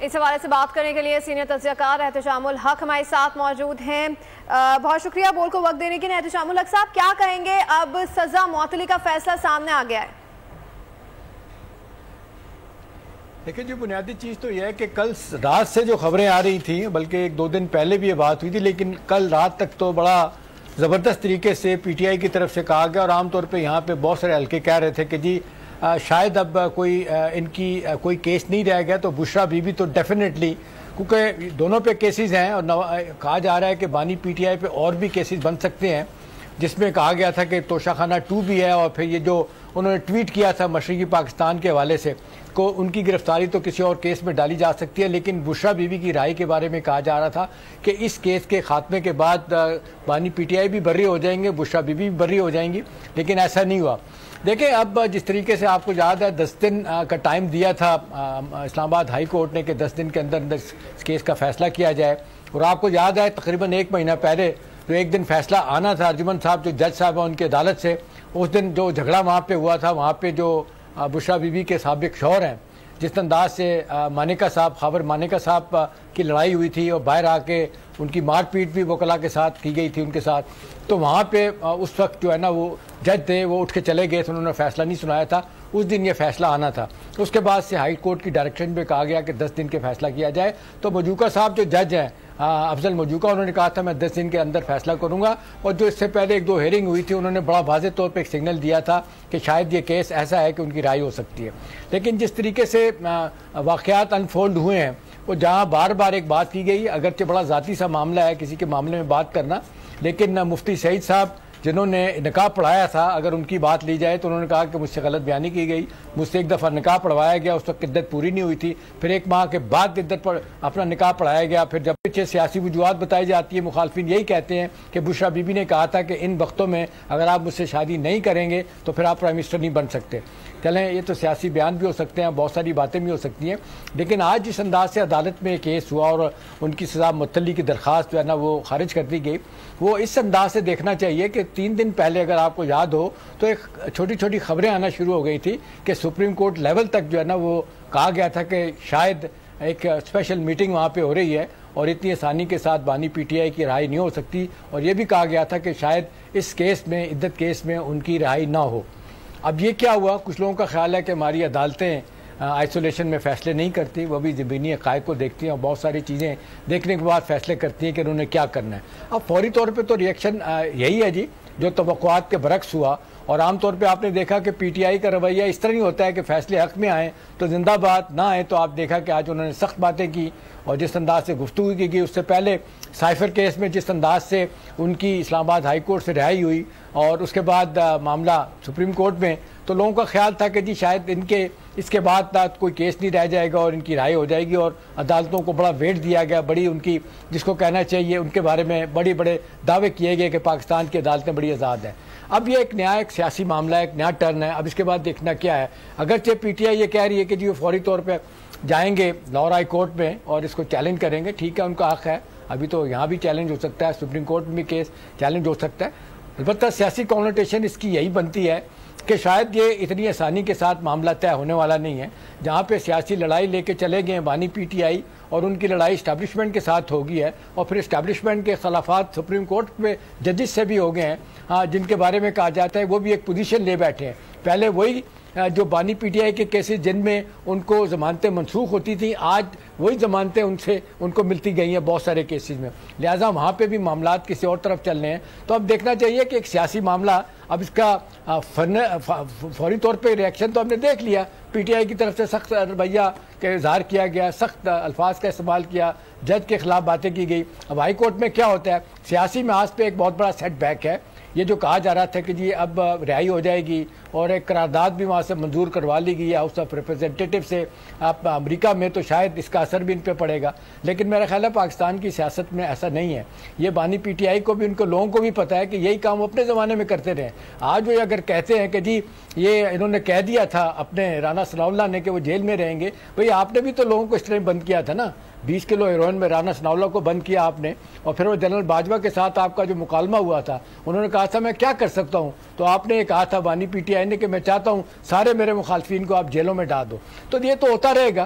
اس حوالے سے بات کرنے کے لیے سینئر تجزیہ کار احتشام الحق ہمارے ساتھ موجود ہیں. بہت شکریہ بول کو وقت دینے کے لیے. احتشام الحق صاحب کیا کہیں گے، اب سزا معطلی کا فیصلہ سامنے آ گیا ہے؟ دیکھیں جو بنیادی چیز تو یہ ہے کہ کل رات سے جو خبریں آ رہی تھیں، بلکہ ایک دو دن پہلے بھی یہ بات ہوئی تھی، لیکن کل رات تک تو بڑا زبردست طریقے سے پی ٹی آئی کی طرف سے کہا گیا، اور عام طور پہ یہاں پہ بہت سارے حلقے کہہ رہے تھے کہ جی شاید اب ان کی کوئی کیس نہیں رہ گیا، تو بشرا بی بی تو ڈیفینیٹلی، کیونکہ دونوں پہ کیسز ہیں اور کہا جا رہا ہے کہ بانی پی ٹی آئی پہ اور بھی کیسز بن سکتے ہیں، جس میں کہا گیا تھا کہ توشہ خانہ 2 بھی ہے، اور پھر یہ جو انہوں نے ٹویٹ کیا تھا مشرقی پاکستان کے حوالے سے کو ان کی گرفتاری تو کسی اور کیس میں ڈالی جا سکتی ہے. لیکن بشرا بی بی کی رہائی کے بارے میں کہا جا رہا تھا کہ اس کیس کے خاتمے کے بعد بانی پی ٹی آئی بھی بری ہو جائیں گے، بشرا بی بی بھی بری ہو جائیں گی، لیکن ایسا نہیں ہوا. دیکھیں اب جس طریقے سے آپ کو یاد ہے 10 دن کا ٹائم دیا تھا اسلام آباد ہائی کورٹ نے کہ 10 دن کے اندر اس کیس کا فیصلہ کیا جائے، اور آپ کو یاد ہے تقریباً 1 مہینہ پہلے جو ایک دن فیصلہ آنا تھا ارجمن صاحب جو جج صاحب ہیں ان کی عدالت سے، اس دن جو جھگڑا وہاں پہ ہوا تھا، وہاں پہ جو بشرا بی بی کے سابق شوہر ہیں، جس انداز سے مانیکا صاحب خاور مانیکا صاحب کی لڑائی ہوئی تھی اور باہر آ کے ان کی مار پیٹ بھی وکلا کے ساتھ کی گئی تھی ان کے ساتھ، تو وہاں پہ اس وقت جو ہے نا وہ جج تھے وہ اٹھ کے چلے گئے تھے، انہوں نے فیصلہ نہیں سنایا تھا، اس دن یہ فیصلہ آنا تھا. اس کے بعد سے ہائی کورٹ کی ڈائریکشن پہ کہا گیا کہ 10 دن کے فیصلہ کیا جائے. تو موجوکا صاحب جو جج ہیں افضل موجوکا، انہوں نے کہا تھا میں 10 دن کے اندر فیصلہ کروں گا، اور جو اس سے پہلے 1-2 ہیئرنگ ہوئی تھی انہوں نے بڑا واضح طور پہ ایک سگنل دیا تھا کہ شاید یہ کیس ایسا ہے کہ ان کی رائے ہو سکتی ہے. لیکن جس طریقے سے واقعات انفولڈ ہوئے ہیں، وہ جہاں بار بار ایک بات کی گئی، اگرچہ بڑا ذاتی سا معاملہ ہے کسی کے معاملے میں بات کرنا، لیکن مفتی سعید صاحب جنہوں نے نکاح پڑھایا تھا، اگر ان کی بات لی جائے تو انہوں نے کہا کہ مجھ سے غلط بیانی کی گئی، مجھ سے ایک دفعہ نکاح پڑھوایا گیا، اس وقت عدت پوری نہیں ہوئی تھی، پھر 1 ماہ کے بعد عدت پر اپنا نکاح پڑھایا گیا. پھر جب پیچھے سیاسی وجوہات بتائی جاتی ہے، مخالفین یہی کہتے ہیں کہ بشرا بی بی نے کہا تھا کہ ان وقتوں میں اگر آپ مجھ سے شادی نہیں کریں گے تو پھر آپ پرائم منسٹر نہیں بن سکتے. چلیں یہ تو سیاسی بیان بھی ہو سکتے ہیں، بہت ساری باتیں بھی ہو سکتی ہیں، لیکن آج جس انداز سے عدالت میں کیس ہوا اور ان کی سزا معطلی کی درخواست جو ہے نا وہ خارج کر دی گئی، وہ اس انداز سے دیکھنا چاہیے کہ 3 دن پہلے اگر آپ کو یاد ہو تو ایک چھوٹی چھوٹی خبریں آنا شروع ہو گئی تھی کہ سپریم کورٹ لیول تک جو ہے نا وہ کہا گیا تھا کہ شاید ایک اسپیشل میٹنگ وہاں پہ ہو رہی ہے اور اتنی آسانی کے ساتھ بانی پی ٹی آئی کی رہائی نہیں ہو سکتی، اور یہ بھی کہا گیا تھا کہ شاید اس کیس میں عدت کیس میں ان کی رہائی نہ ہو. اب یہ کیا ہوا، کچھ لوگوں کا خیال ہے کہ ہماری عدالتیں آئسولیشن میں فیصلے نہیں کرتی، وہ بھی زمینی حقائق کو دیکھتی ہیں اور بہت ساری چیزیں دیکھنے کے بعد فیصلے کرتی ہیں کہ انہوں نے کیا کرنا ہے. اب فوری طور پہ تو ریئیکشن یہی ہے جی جو توقعات کے برعکس ہوا، اور عام طور پہ آپ نے دیکھا کہ پی ٹی آئی کا رویہ اس طرح نہیں ہوتا ہے کہ فیصلے حق میں آئیں تو زندہ باد، نہ آئیں تو آپ دیکھا کہ آج انہوں نے سخت باتیں کی، اور جس انداز سے گفتگو کی گئی اس سے پہلے سائفر کیس میں جس انداز سے ان کی اسلام آباد ہائی کورٹ سے رہائی ہوئی اور اس کے بعد معاملہ سپریم کورٹ میں، تو لوگوں کا خیال تھا کہ جی شاید ان کے اس کے بعد کوئی کیس نہیں رہ جائے گا اور ان کی رائے ہو جائے گی، اور عدالتوں کو بڑا ویٹ دیا گیا، بڑی ان کی جس کو کہنا چاہیے ان کے بارے میں بڑے دعوے کیے گئے کہ پاکستان کی عدالتیں بڑی آزاد ہیں. اب یہ ایک سیاسی معاملہ ہے، ایک نیا ٹرن ہے. اب اس کے بعد دیکھنا کیا ہے. اگرچہ پی ٹی آئی یہ کہہ رہی ہے کہ جی وہ فوری طور پہ جائیں گے لاہور ہائی کورٹ میں اور اس کو چیلنج کریں گے، ٹھیک ہے ان کا حق ہے، ابھی تو یہاں بھی چیلنج ہو سکتا ہے، سپریم کورٹ میں بھی کیس چیلنج ہو سکتا ہے. البتہ سیاسی کانوٹیشن اس کی یہی بنتی ہے کہ شاید یہ اتنی آسانی کے ساتھ معاملہ طے ہونے والا نہیں ہے. جہاں پہ سیاسی لڑائی لے کے چلے گئے بانی پی ٹی آئی اور ان کی لڑائی اسٹیبلشمنٹ کے ساتھ ہوگی ہے، اور پھر اسٹیبلشمنٹ کے اختلافات سپریم کورٹ میں ججز سے بھی ہو گئے ہیں، جن کے بارے میں کہا جاتا ہے وہ بھی ایک پوزیشن لے بیٹھے ہیں. پہلے وہی جو بانی پی ٹی آئی کے کیسز جن میں ان کو ضمانتیں منسوخ ہوتی تھیں، آج وہی ضمانتیں ان کو ملتی گئی ہیں بہت سارے کیسز میں، لہٰذا وہاں پہ بھی معاملات کسی اور طرف چل رہے ہیں. تو اب دیکھنا چاہیے کہ ایک سیاسی معاملہ، اب اس کا فوری طور پہ ریئیکشن تو ہم نے دیکھ لیا، پی ٹی آئی کی طرف سے سخت رویہ کا اظہار کیا گیا، سخت الفاظ کا استعمال کیا، جج کے خلاف باتیں کی گئی. اب ہائی کورٹ میں کیا ہوتا ہے، سیاسی محاذ پہ ایک بہت بڑا سیٹ بیک ہے. یہ جو کہا جا رہا تھا کہ جی اب رہائی ہو جائے گی اور ایک قرارداد بھی وہاں سے منظور کروا لی گئی ہے ہاؤس آف ریپرزینٹیٹیو سے اب امریکہ میں، تو شاید اس کا اثر بھی ان پہ پڑے گا. لیکن میرا خیال ہے پاکستان کی سیاست میں ایسا نہیں ہے. یہ بانی پی ٹی آئی کو بھی، ان کو لوگوں کو بھی پتہ ہے کہ یہی کام اپنے زمانے میں کرتے رہے. آج وہ اگر کہتے ہیں کہ جی یہ انہوں نے کہہ دیا تھا اپنے رانا ثناء اللہ نے کہ وہ جیل میں رہیں گے، بھئی آپ نے بھی تو لوگوں کو اس طرح بند کیا تھا نا. 20 کلو ہیروئن میں رانا ثناء اللہ کو بند کیا آپ نے، اور پھر وہ جنرل باجوہ کے ساتھ آپ کا جو مکالمہ ہوا تھا، انہوں نے کہا تھا میں کیا کر سکتا ہوں، تو آپ نے کہا تھا بانی پی ٹی آئی نے کہ میں چاہتا ہوں سارے میرے مخالفین کو آپ جیلوں میں ڈال دو. تو یہ تو ہوتا رہے گا.